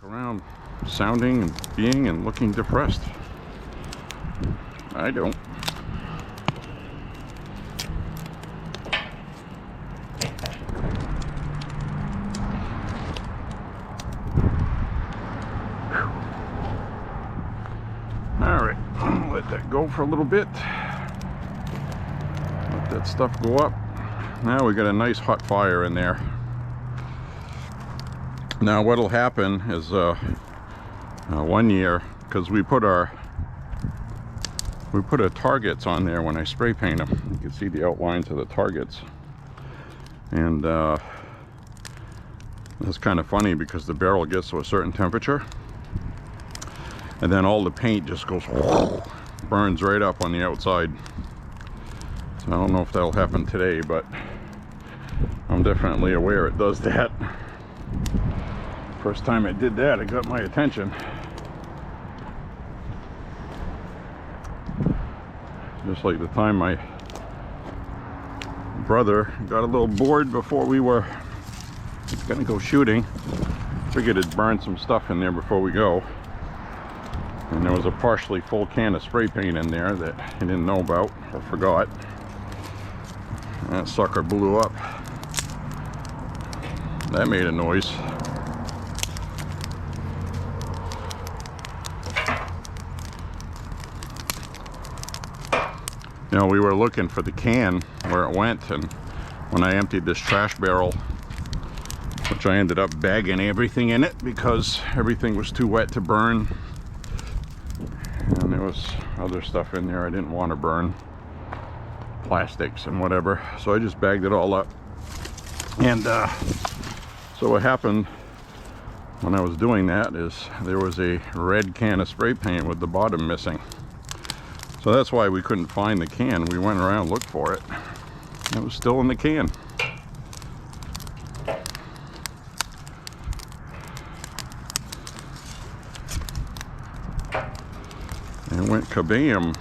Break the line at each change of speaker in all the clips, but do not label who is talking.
Around sounding and being and looking depressed. I don't. All right, let that go for a little bit. Let that stuff go up. Now we got a nice hot fire in there. Now what'll happen is one year, because we put our targets on there when I spray paint them. You can see the outlines of the targets, and that's kind of funny because the barrel gets to a certain temperature and then all the paint just goes burns right up on the outside. So I don't know if that'll happen today, but I'm definitely aware it does that. First time it did that, it got my attention. Just like the time my brother got a little bored before we were gonna go shooting. Figured it'd burn some stuff in there before we go. And there was a partially full can of spray paint in there that he didn't know about or forgot. That sucker blew up. That made a noise. You know, we were looking for the can where it went, and when I emptied this trash barrel, which I ended up bagging everything in it because everything was too wet to burn, and there was other stuff in there I didn't want to burn, plastics and whatever, so I just bagged it all up. And so what happened when I was doing that is there was a red can of spray paint with the bottom missing. So that's why we couldn't find the can. We went around and looked for it. It was still in the can. And it went kabam.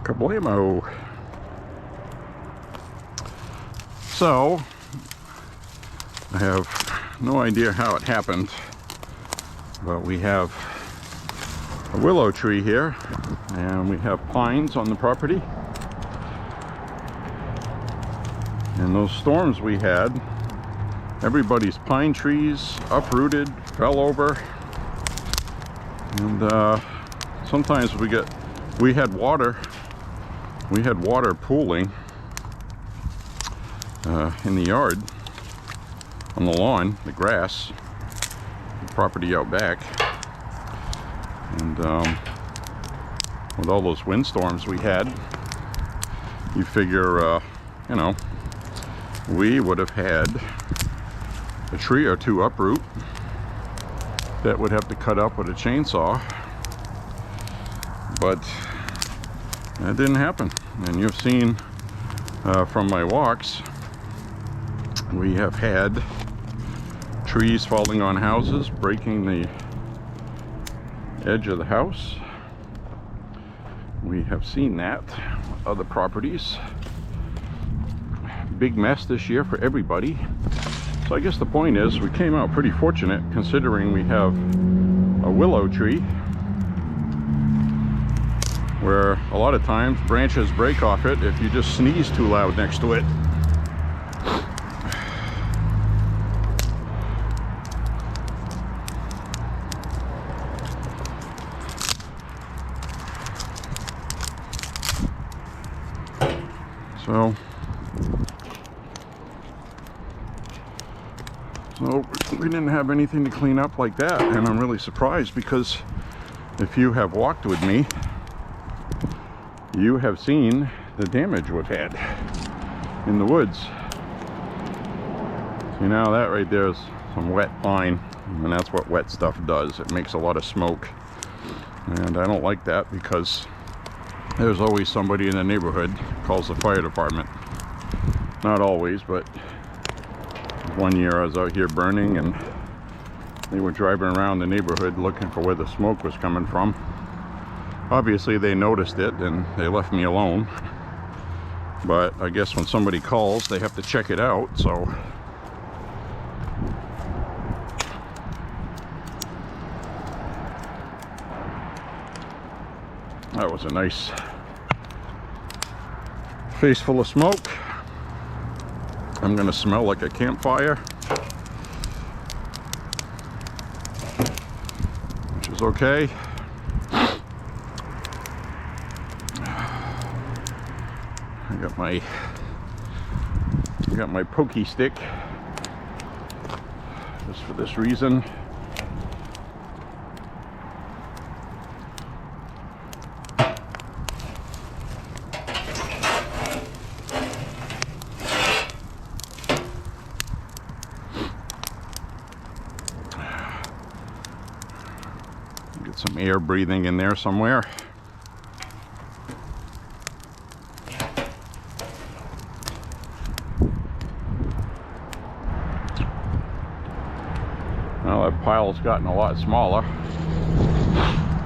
Kablamo. So I have no idea how it happened, but we have a willow tree here and we have pines on the property, and those storms we had, everybody's pine trees uprooted, fell over, and sometimes we had water pooling in the yard, on the lawn, the grass, the property out back. And with all those windstorms we had, you figure, you know, we would have had a tree or two uproot that would have to cut up with a chainsaw, but that didn't happen. And you've seen from my walks, we have had trees falling on houses, breaking the edge of the house. We have seen that with other properties. Big mess this year for everybody. So I guess the point is we came out pretty fortunate considering we have a willow tree where a lot of times branches break off it if you just sneeze too loud next to it. So we didn't have anything to clean up like that, and I'm really surprised because if you have walked with me, you have seen the damage we've had in the woods. See, now that right there is some wet pine, and that's what wet stuff does. It makes a lot of smoke, and I don't like that because there's always somebody in the neighborhood who calls the fire department. Not always, but one year I was out here burning and they were driving around the neighborhood looking for where the smoke was coming from. Obviously they noticed it and they left me alone. But I guess when somebody calls, they have to check it out, so. That was a nice face full of smoke. I'm gonna smell like a campfire, which is okay. I got my pokey stick just for this reason. Get some air breathing in there somewhere. Well, that pile's gotten a lot smaller,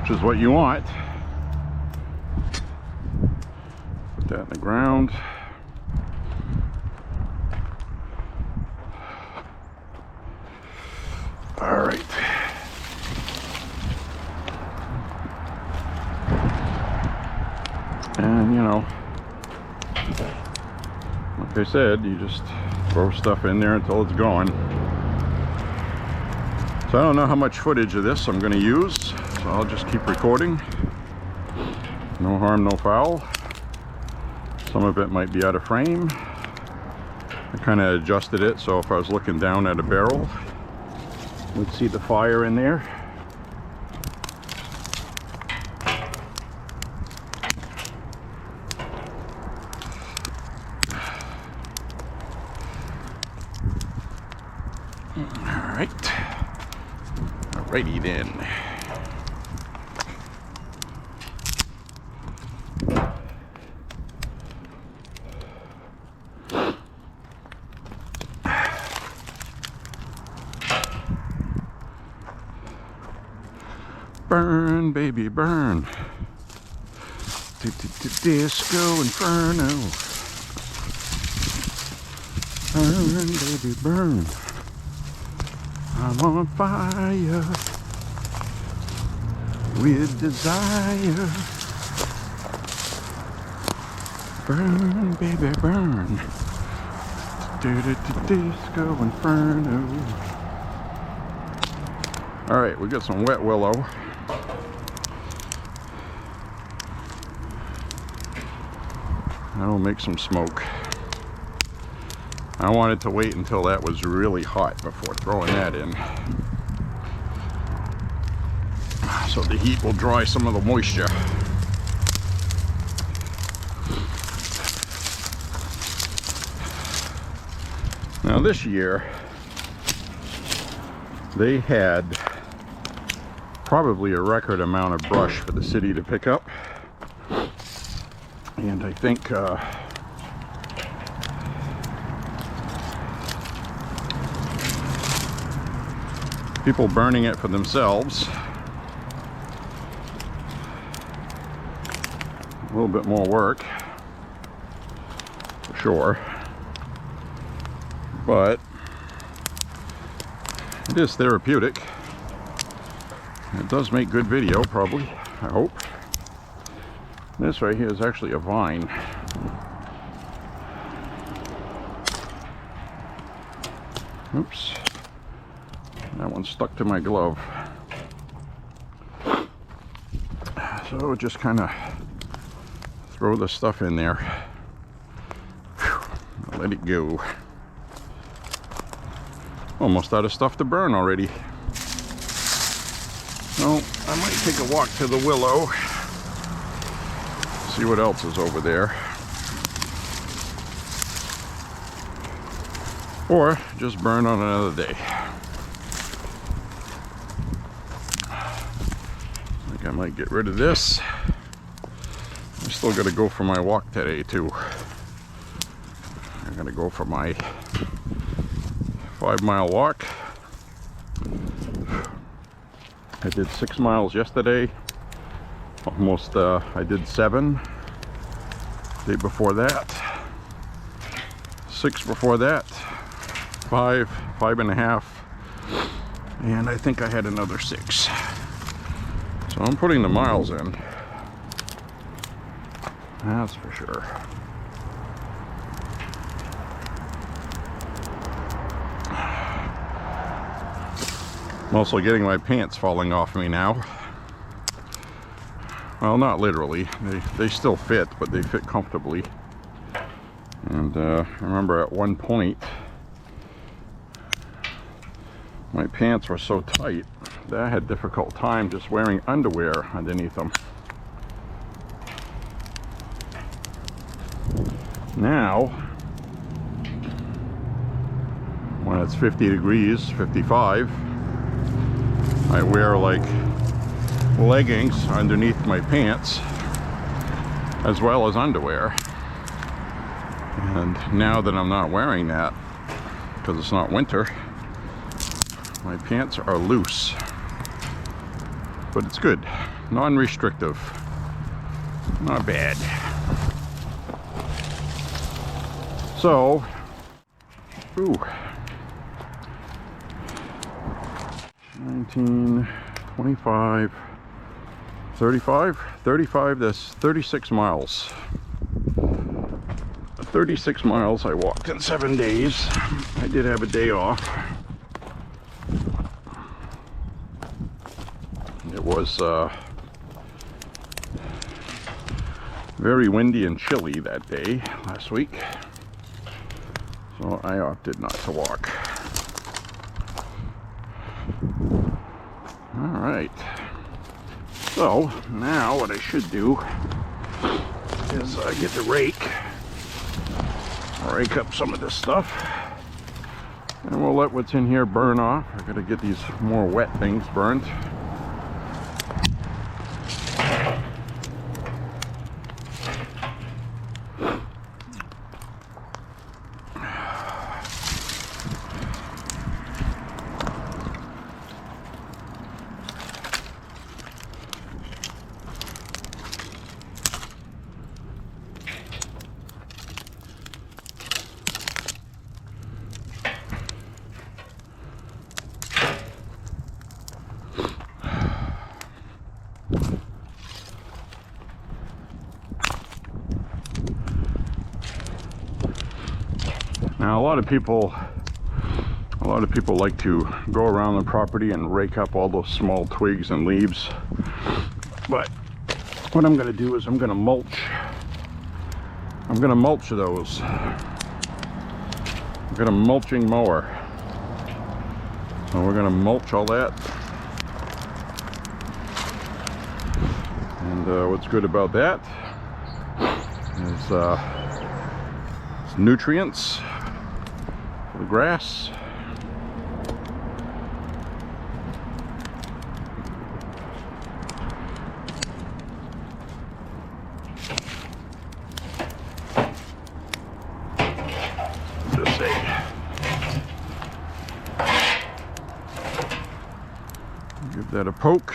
which is what you want. Put that in the ground. All right. And you know, like I said, you just throw stuff in there until it's gone. So I don't know how much footage of this I'm going to use, so I'll just keep recording. No harm, no foul. Some of it might be out of frame. I kind of adjusted it so if I was looking down at a barrel, you'd see the fire in there. All right. Alrighty then. Burn, baby, burn. Disco Inferno. Burn, baby, burn. I'm on fire with desire. Burn, baby, burn. Disco Inferno. All right, we got some wet willow. That'll make some smoke. I wanted to wait until that was really hot before throwing that in, so the heat will dry some of the moisture. Now this year they had probably a record amount of brush for the city to pick up, and I think people burning it for themselves, a little bit more work for sure, but it is therapeutic. It does make good video, probably, I hope. This right here is actually a vine. Oops. That one stuck to my glove. So just kind of throw the stuff in there. Whew. Let it go. Almost out of stuff to burn already. So I might take a walk to the willow. See what else is over there. Or just burn on another day. I might get rid of this. I still got to go for my walk today too. I'm gonna go for my 5-mile walk. I did 6 miles yesterday. Almost, I did 7. Day before that. 6 before that. 5, 5.5. And I think I had another 6. So I'm putting the miles in. That's for sure. I'm also getting my pants falling off me now. Well, not literally. They still fit, but they fit comfortably. And I remember at one point, my pants were so tight that I had a difficult time just wearing underwear underneath them. Now, when it's 50 degrees, 55, I wear like leggings underneath my pants as well as underwear. And now that I'm not wearing that because it's not winter, my pants are loose, but it's good, non-restrictive, not bad. So, ooh, 19, 25, 35, that's 36 miles. 36 miles I walked in 7 days. I did have a day off. It was very windy and chilly that day last week. So I opted not to walk. All right. So now what I should do is get the rake up some of this stuff, and we'll let what's in here burn off. I gotta get these more wet things burnt. Now a lot of people like to go around the property and rake up all those small twigs and leaves, but what I'm going to do is I'm going to mulch those. I've got a mulching mower, so we're going to mulch all that. And what's good about that is it's nutrients for the grass. Just say, give that a poke.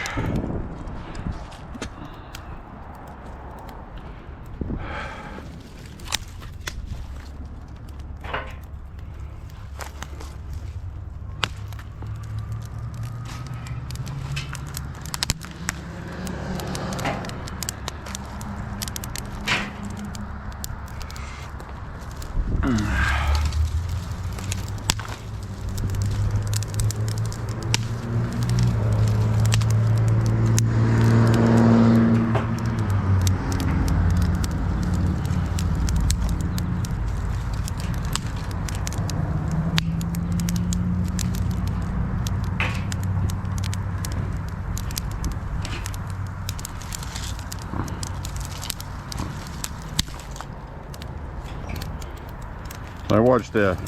I watched the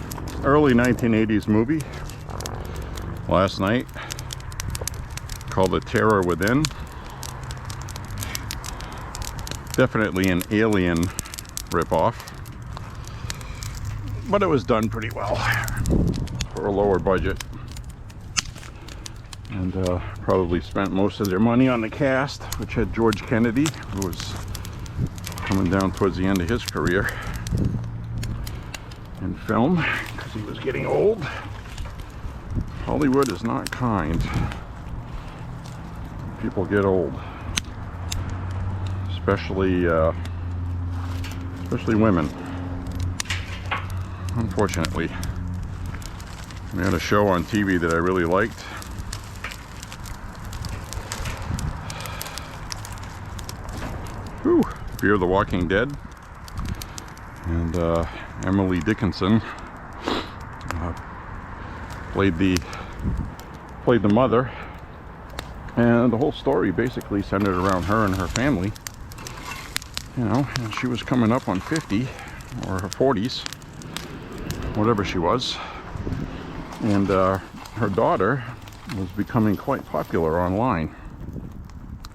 early 1980s movie last night called The Terror Within. Definitely an Alien ripoff. but it was done pretty well for a lower budget. And probably spent most of their money on the cast, which had George Kennedy, who was coming down towards the end of his career in film because he was getting old. Hollywood is not kind. People get old, especially women. Unfortunately, we had a show on TV that I really liked. Fear the Walking Dead, and Emily Dickinson played the mother, and the whole story basically centered around her and her family. You know, and she was coming up on 50 or her 40s, whatever she was, and her daughter was becoming quite popular online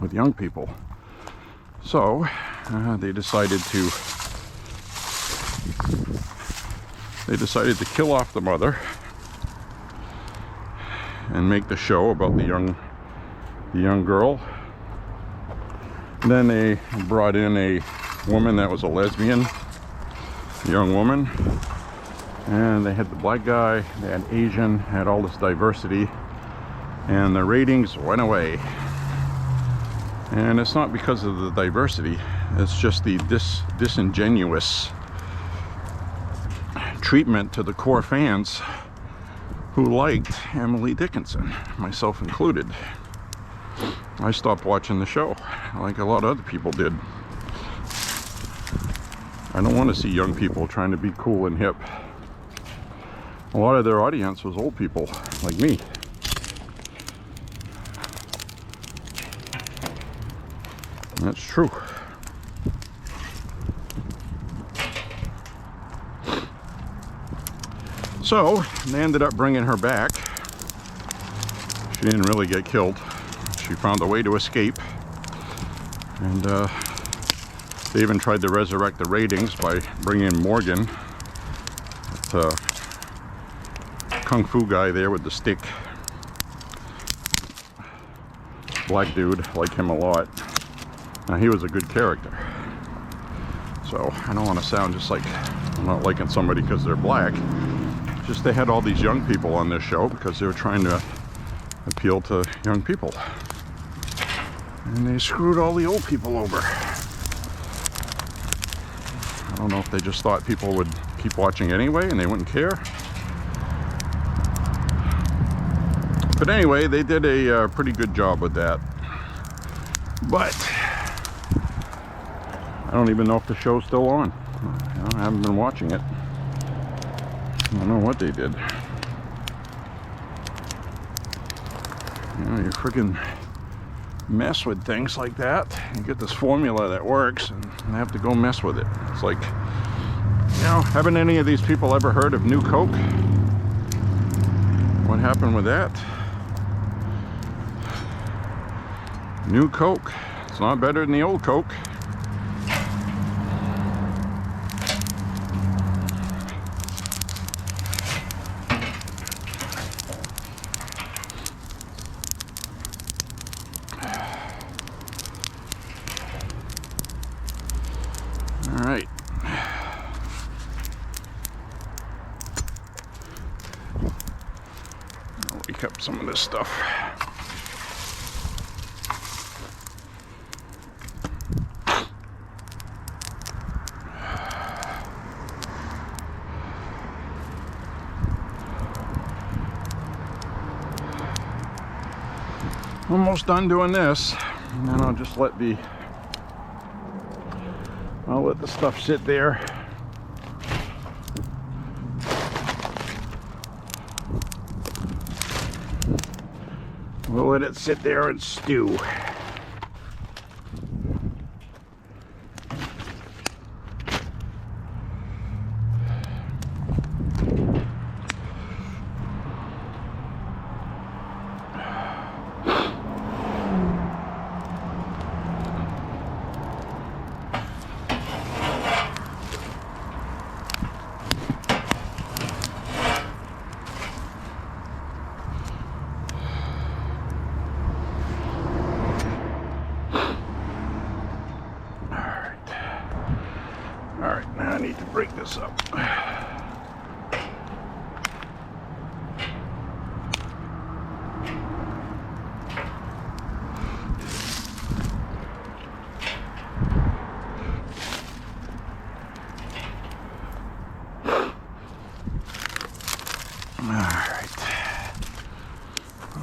with young people. So they decided to kill off the mother and make the show about the young girl. And then they brought in a woman that was a lesbian, a young woman, and they had the black guy, they had Asian, had all this diversity, and the ratings went away. And it's not because of the diversity, it's just the disingenuous treatment to the core fans who liked Emily Dickinson, myself included. I stopped watching the show, like a lot of other people did. I don't want to see young people trying to be cool and hip. A lot of their audience was old people, like me. That's true. So they ended up bringing her back. She didn't really get killed. She found a way to escape, and they even tried to resurrect the ratings by bringing Morgan, that kung fu guy there with the stick. Black dude, like him a lot. Now, he was a good character, so I don't want to sound just like I'm not liking somebody because they're black. Just they had all these young people on this show because they were trying to appeal to young people, and they screwed all the old people over. I don't know if they just thought people would keep watching anyway and they wouldn't care. But anyway, they did a pretty good job with that. But I don't even know if the show's still on. I haven't been watching it. I don't know what they did. You know, you freaking mess with things like that. You get this formula that works, and they have to go mess with it. It's like, you know, haven't any of these people ever heard of New Coke? What happened with that? New Coke. It's not better than the old Coke. All right. I'll wake up some of this stuff. Almost done doing this, and then I'll just let the stuff sit there. We'll let it sit there and stew. Alright, now I need to break this up. Alright.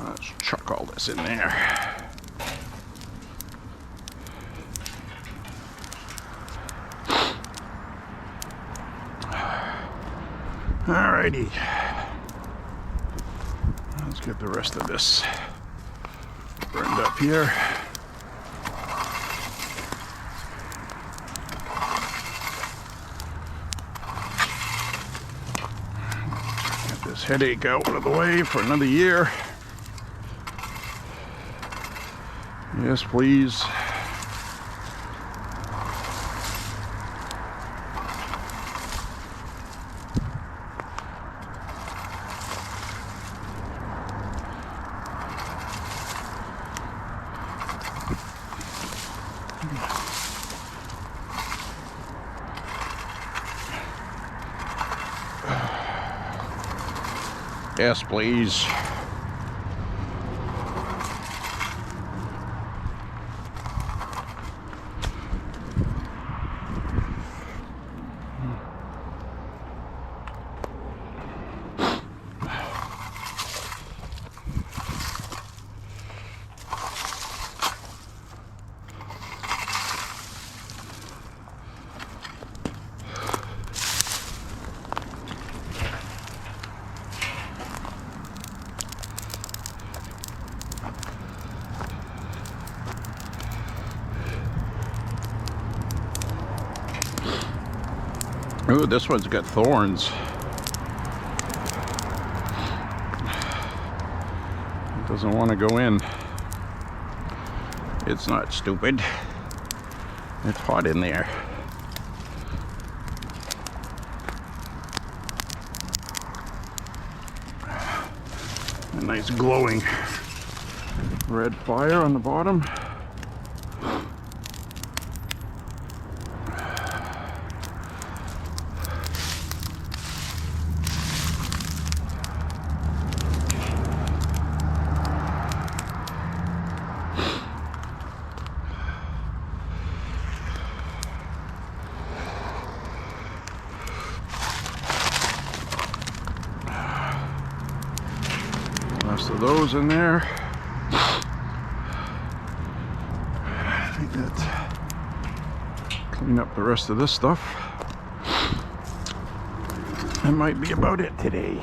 Let's chuck all this in there. Alrighty, let's get the rest of this burned up here. Get this headache out of the way for another year. Yes, please. Yes, please. Ooh, this one's got thorns. It doesn't want to go in. It's not stupid. It's hot in there. A nice glowing red fire on the bottom. Rest of those in there. I think that clean up the rest of this stuff. That might be about it today.